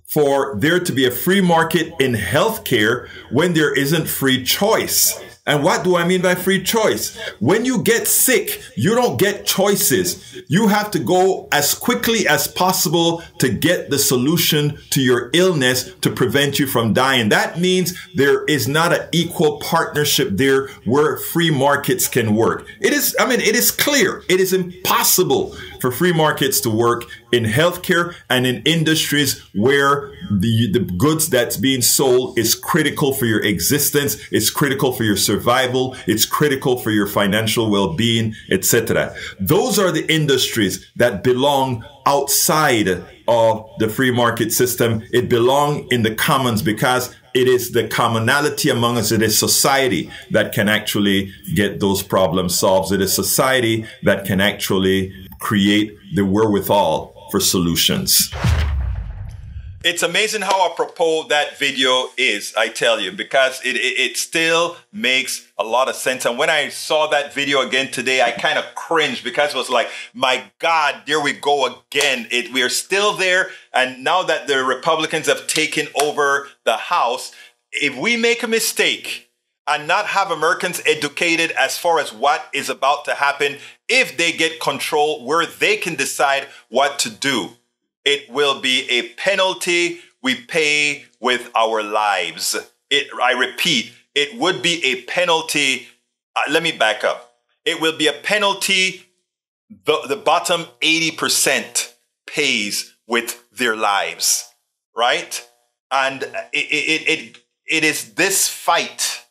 for there to be a free market in healthcare when there isn't free choice? And what do I mean by free choice? When you get sick, you don't get choices. You have to go as quickly as possible to get the solution to your illness to prevent you from dying. That means there is not an equal partnership there where free markets can work. It is clear. It is impossible for free markets to work in healthcare and in industries where the goods that's being sold is critical for your existence, it's critical for your survival, it's critical for your financial well-being, etc. Those are the industries that belong outside of the free market system. It belongs in the commons because it is the commonality among us. It is society that can actually get those problems solved. It is society that can actually create the wherewithal for solutions. It's amazing how apropos that video is, I tell you, because it still makes a lot of sense. And when I saw that video again today, I kind of cringed because it was like, my God, there we go again. We are still there. And now that the Republicans have taken over the House, if we make a mistake and not have Americans educated as far as what is about to happen, if they get control where they can decide what to do, it will be a penalty we pay with our lives. I repeat, it would be a penalty. Let me back up. It will be a penalty the bottom 80% pays with their lives, right? And it is this fight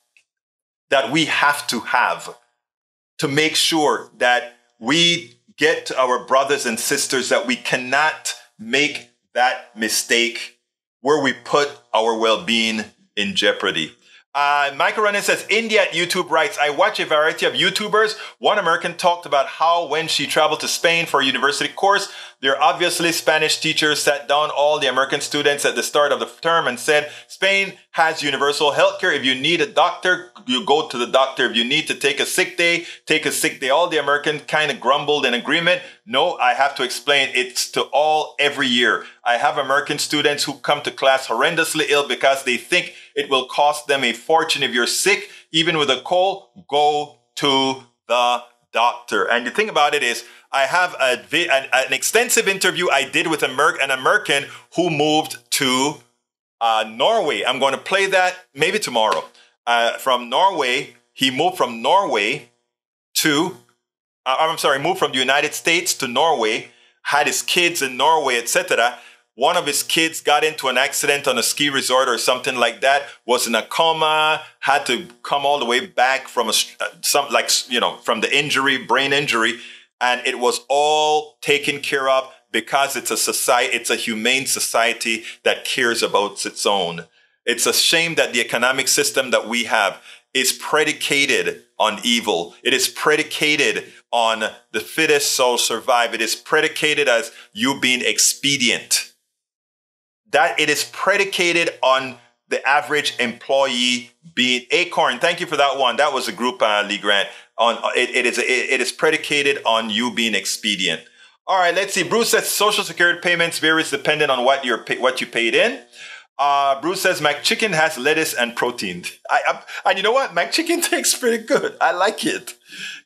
that we have to make sure that we get to our brothers and sisters, that we cannot make that mistake where we put our well-being in jeopardy. Michael Ronan says, India at YouTube writes, I watch a variety of YouTubers. One American talked about how when she traveled to Spain for a university course, their obviously Spanish teacher sat down all the American students at the start of the term and said, Spain has universal health care. If you need a doctor, you go to the doctor. If you need to take a sick day, take a sick day. All the Americans kind of grumbled in agreement. No, I have to explain. It's to all every year. I have American students who come to class horrendously ill because they think it will cost them a fortune. If you're sick, even with a cold, go to the doctor. And the thing about it is, I have an extensive interview I did with an American who moved to Norway. I'm going to play that maybe tomorrow. From Norway, he moved from Norway to, moved from the United States to Norway, had his kids in Norway, etc. One of his kids got into an accident on a ski resort or something like that, was in a coma, had to come all the way back from from the injury, brain injury, and it was all taken care of because it's a humane society that cares about its own. It's a shame that the economic system that we have is predicated on evil. It is predicated on the fittest shall survive. It is predicated as you being expedient. That it is predicated on the average employee being Acorn. Thank you for that one. That was a group, Lee Grant. It is predicated on you being expedient. All right, let's see. Bruce says Social Security payments varies depending on what you paid in. Bruce says McChicken has lettuce and protein. And you know what? McChicken tastes pretty good. I like it.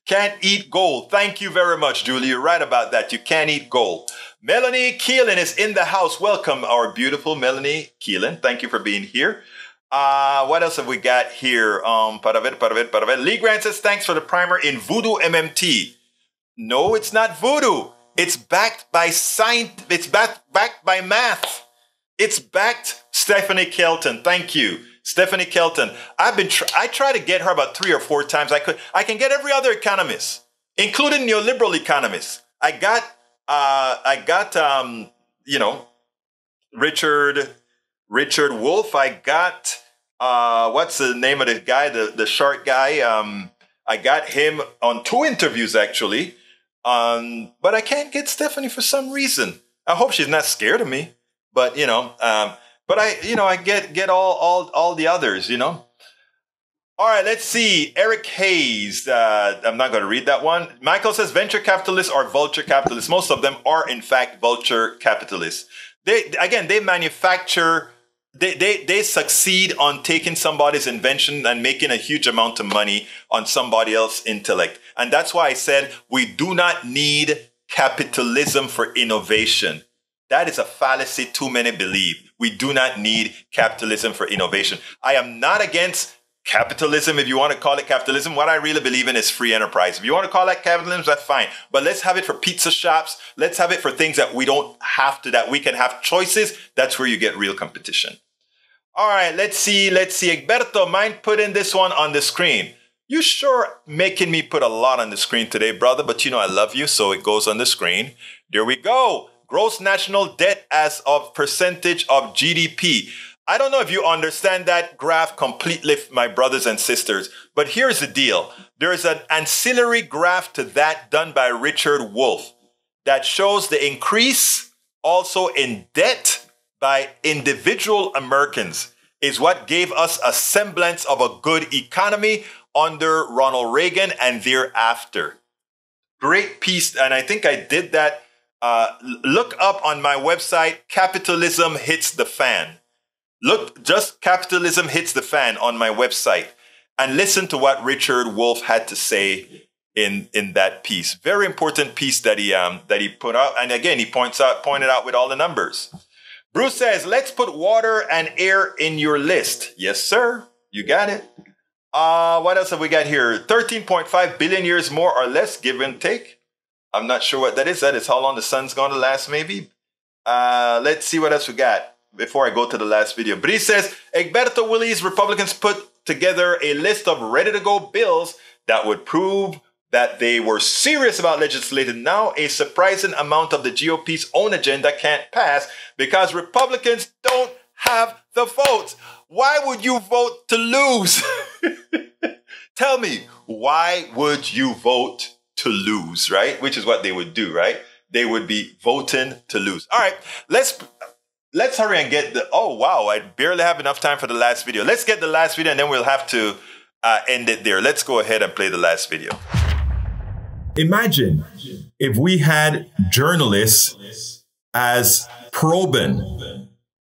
Can't eat gold. Thank you very much, Julie. You're right about that. You can't eat gold. Melanie Keelan is in the house. Welcome, our beautiful Melanie Keelan. Thank you for being here. What else have we got here? Lee Grant says, thanks for the primer in Voodoo MMT. No, it's not Voodoo. It's backed by science. It's backed by math. It's backed Stephanie Kelton. Thank you, Stephanie Kelton. I try to get her about 3 or 4 times. I can get every other economist, including neoliberal economists. I got Richard Wolff. I got what's the name of the guy? The short guy. I got him on 2 interviews actually. But I can't get Stephanie for some reason. I hope she's not scared of me. But I get all the others, All right, let's see. Eric Hayes. I'm not going to read that one. Michael says venture capitalists are vulture capitalists. Most of them are, in fact, vulture capitalists. They manufacture. They succeed on taking somebody's invention and making a huge amount of money on somebody else's intellect. And that's why I said we do not need capitalism for innovation. That is a fallacy too many believe. We do not need capitalism for innovation. I am not against capitalism, if you want to call it capitalism. What I really believe in is free enterprise. If you want to call that capitalism, that's fine. But let's have it for pizza shops. Let's have it for things that we don't have to, that we can have choices. That's where you get real competition. All right, let's see. Egberto, mind putting this one on the screen? You sure making me put a lot on the screen today, brother, but I love you, so it goes on the screen. There we go. Gross national debt as of percentage of GDP. I don't know if you understand that graph completely, my brothers and sisters, but here's the deal. There's an ancillary graph to that done by Richard Wolff that shows the increase also in debt by individual Americans is what gave us a semblance of a good economy under Ronald Reagan and thereafter. Great piece, and I think I did that. Look up on my website, Capitalism Hits the Fan. Look, just Capitalism Hits the Fan on my website and listen to what Richard Wolff had to say in that piece. Very important piece that he put out. And again, he pointed out with all the numbers. Bruce says, let's put water and air in your list. Yes, sir. You got it. What else have we got here? 13.5 billion years more or less, give and take. I'm not sure what that is. That is how long the sun's going to last, maybe. Let's see what else we got before I go to the last video. But he says, Egberto Willies, Republicans put together a list of ready-to-go bills that would prove that they were serious about legislating. Now, a surprising amount of the GOP's own agenda can't pass because Republicans don't have the votes. Why would you vote to lose? Tell me, why would you vote to lose, right? Which is what they would do, right? They would be voting to lose. All right, let's hurry and get the, oh, wow, I barely have enough time for the last video. Let's get the last video and then we'll have to end it there. Let's go ahead and play the last video. Imagine if we had journalists as probing,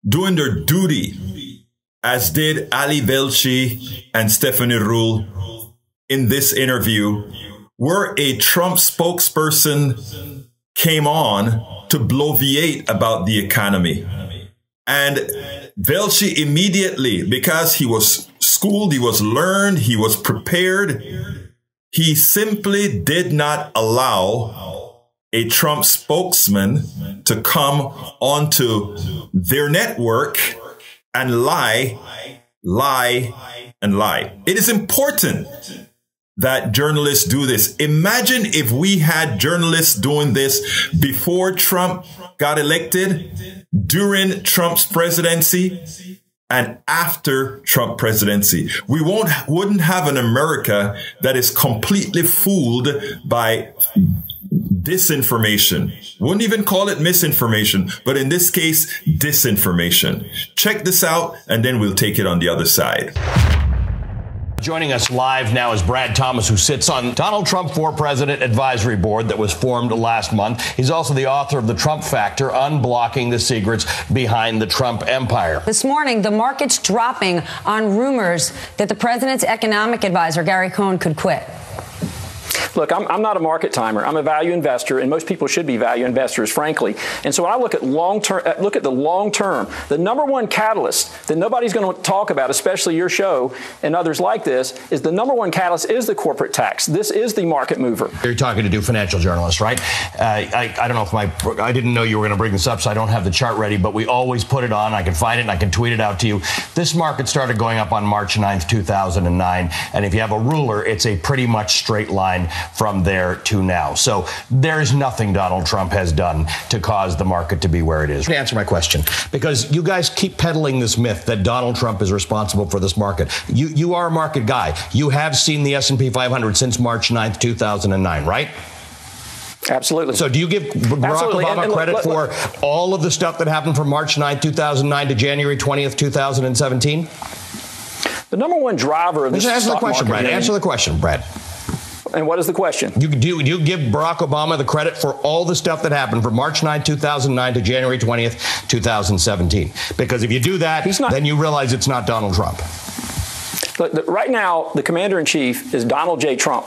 doing their duty, as did Ali Velshi and Stephanie Ruhle in this interview, where a Trump spokesperson came on to bloviate about the economy And Velshi immediately, because he was schooled, he was learned, he was prepared, he simply did not allow a Trump spokesman to come onto their network and lie. It is important that journalists do this. Imagine if we had journalists doing this before Trump got elected, during Trump's presidency, and after Trump presidency. We wouldn't have an America that is completely fooled by disinformation. Wouldn't even call it misinformation, but in this case, disinformation. Check this out, and then we'll take it on the other side. Joining us live now is Brad Thomas, who sits on Donald Trump for President Advisory Board that was formed last month. He's also the author of The Trump Factor, Unblocking the Secrets Behind the Trump Empire. This morning, the market's dropping on rumors that the president's economic advisor, Gary Cohn, could quit. Look, I'm not a market timer. I'm a value investor, and most people should be value investors, frankly. And so when I look at the long term, the number one catalyst that nobody's going to talk about, especially your show and others like this, is the number one catalyst is the corporate tax. This is the market mover. You're talking to financial journalists, right? I don't know if I didn't know you were going to bring this up, so I don't have the chart ready, but we always put it on. I can find it and I can tweet it out to you. This market started going up on March 9th, 2009. And if you have a ruler, it's a pretty much straight line from there to now. So there's nothing Donald Trump has done to cause the market to be where it is. Answer my question, because you guys keep peddling this myth that Donald Trump is responsible for this market. You are a market guy. You have seen the S&P 500 since March 9th, 2009, right? Absolutely. So do you give Barack Obama credit for all of the stuff that happened from March 9th, 2009 to January 20th, 2017? The number one driver of this Answer the question, Brad. Answer the question, Brad. And what is the question? Do you give Barack Obama the credit for all the stuff that happened from March 9, 2009 to January 20th, 2017? Because if you do that, then you realize it's not Donald Trump. Look, right now, the commander-in-chief is Donald J. Trump.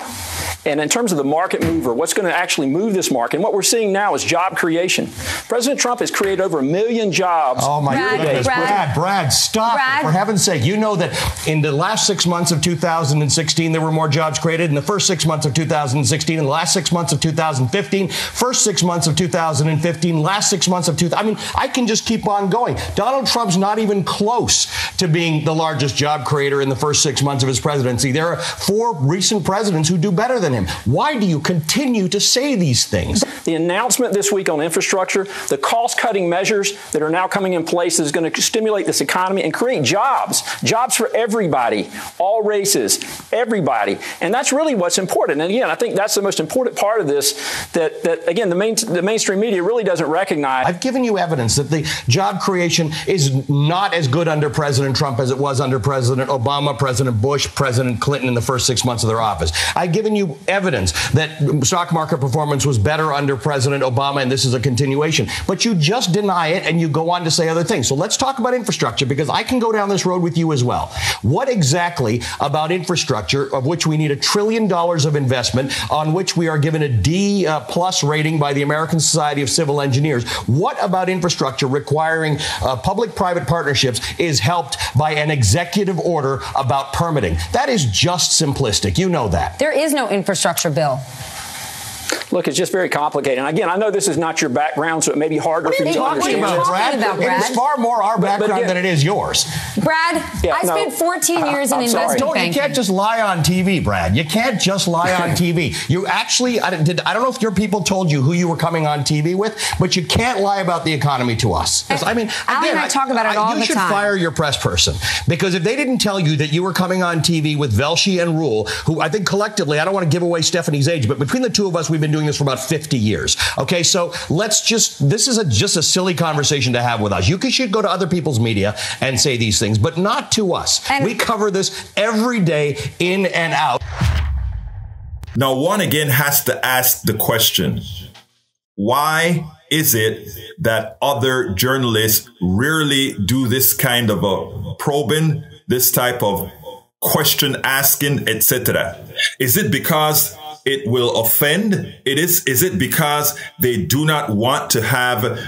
And in terms of the market mover, what's going to actually move this market, and what we're seeing now is job creation. President Trump has created over 1 million jobs. Oh, my goodness. Brad, stop it. For heaven's sake. You know that in the last 6 months of 2016, there were more jobs created. In the first 6 months of 2016, in the last 6 months of 2015, first 6 months of 2015, last 6 months of 2000. I mean, I can just keep on going. Donald Trump's not even close to being the largest job creator in the first 6 months of his presidency. There are 4 recent presidents who do better than him. Why do you continue to say these things? The announcement this week on infrastructure, the cost-cutting measures that are now coming in place is going to stimulate this economy and create jobs for everybody, all races, everybody. And that's really what's important. And again, I think that's the most important part of this that again, the mainstream media really doesn't recognize. I've given you evidence that the job creation is not as good under President Trump as it was under President Obama, President Bush, President Clinton in the first 6 months of their office. I've given you evidence that stock market performance was better under President Obama, and this is a continuation. But you just deny it, and you go on to say other things. So let's talk about infrastructure, because I can go down this road with you as well. What exactly about infrastructure, of which we need $1 trillion of investment, on which we are given a D+ rating by the American Society of Civil Engineers, what about infrastructure requiring public-private partnerships is helped by an executive order about permitting? That is just simplistic. You know that. There is no infrastructure bill. Look, it's just very complicated. And again, I know this is not your background, so it may be harder for you to understand. Brad? It is far more our background than it is yours. Brad, I spent 14 years in investment banking. You can't just lie on TV, Brad. You can't just lie on TV. You actually, I don't know if your people told you who you were coming on TV with, but you can't lie about the economy to us. I mean, Ali and I talk about it all the time. You should fire your press person, because if they didn't tell you that you were coming on TV with Velshi and Rule, who I think collectively, I don't want to give away Stephanie's age, but between the two of us, we've been doing this for about 50 years. Okay, so this is just a silly conversation to have with us. You should go to other people's media and say these things, but not to us. And we cover this every day in and out. Now, one again has to ask the question, why is it that other journalists rarely do this kind of a probing, this type of question asking, etc.? Is it because it will offend? Is it because they do not want to have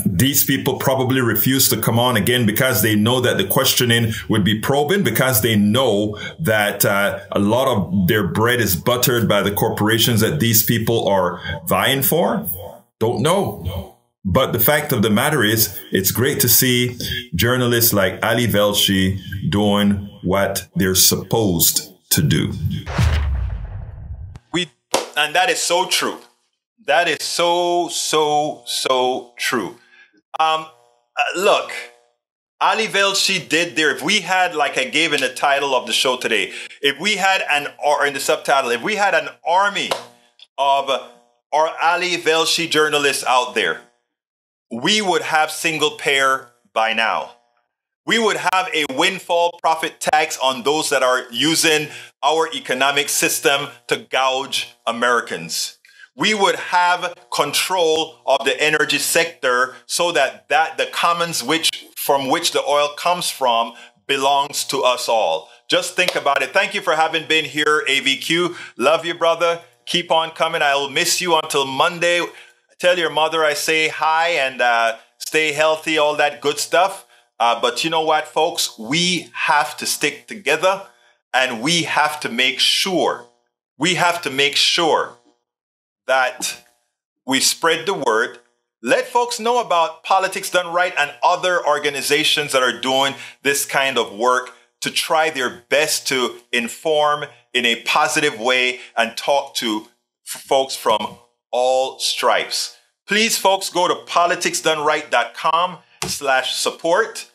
these people probably refuse to come on again because they know that the questioning would be probing, because they know that a lot of their bread is buttered by the corporations that these people are vying for? Don't know. But the fact of the matter is, it's great to see journalists like Ali Velshi doing what they're supposed to do. And that is so true. That is so true. Look, Ali Velshi did there. If we had, like I gave in the title of the show today, if we had or in the subtitle, if we had an army of our Ali Velshi journalists out there, we would have single payer by now. We would have a windfall profit tax on those that are using our economic system to gouge Americans. We would have control of the energy sector so that the commons from which the oil comes from belongs to us all. Just think about it. Thank you for having been here, AVQ. Love you, brother. Keep on coming. I will miss you until Monday. Tell your mother I say hi and stay healthy, all that good stuff. But you know what, folks? We have to stick together, and we have to make sure that we spread the word. Let folks know about Politics Done Right and other organizations that are doing this kind of work to try their best to inform in a positive way and talk to folks from all stripes. Please, folks, go to politicsdoneright.com/support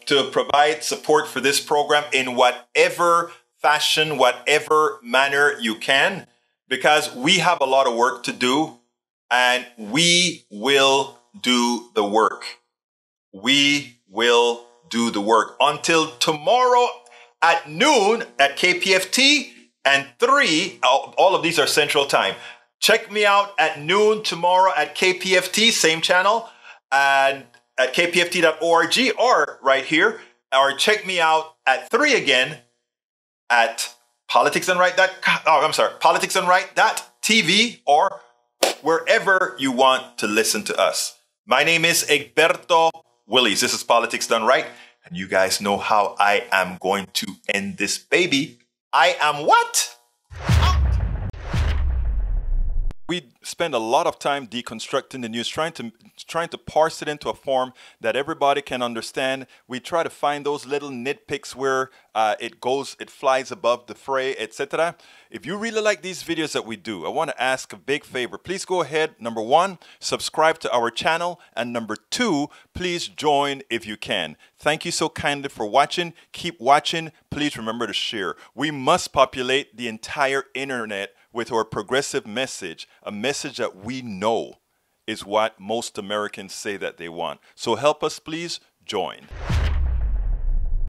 to provide support for this program in whatever fashion, whatever manner you can, because we have a lot of work to do, and we will do the work. We will do the work until tomorrow at noon at KPFT and 3. All of these are Central Time. Check me out at noon tomorrow at KPFT, same channel, and at kpft.org or right here. Or check me out at 3 again at politicsdoneright.tv or wherever you want to listen to us. My name is Egberto Willies. This is Politics Done Right. And you guys know how I am going to end this baby. I am what? We spend a lot of time deconstructing the news, trying to parse it into a form that everybody can understand. We try to find those little nitpicks where it flies above the fray, etc. If you really like these videos that we do, I want to ask a big favor. Please go ahead, number 1, subscribe to our channel, and number 2, please join if you can. Thank you so kindly for watching. Keep watching. Please remember to share. We must populate the entire internet with our progressive message, a message that we know is what most Americans say that they want. So help us, please join.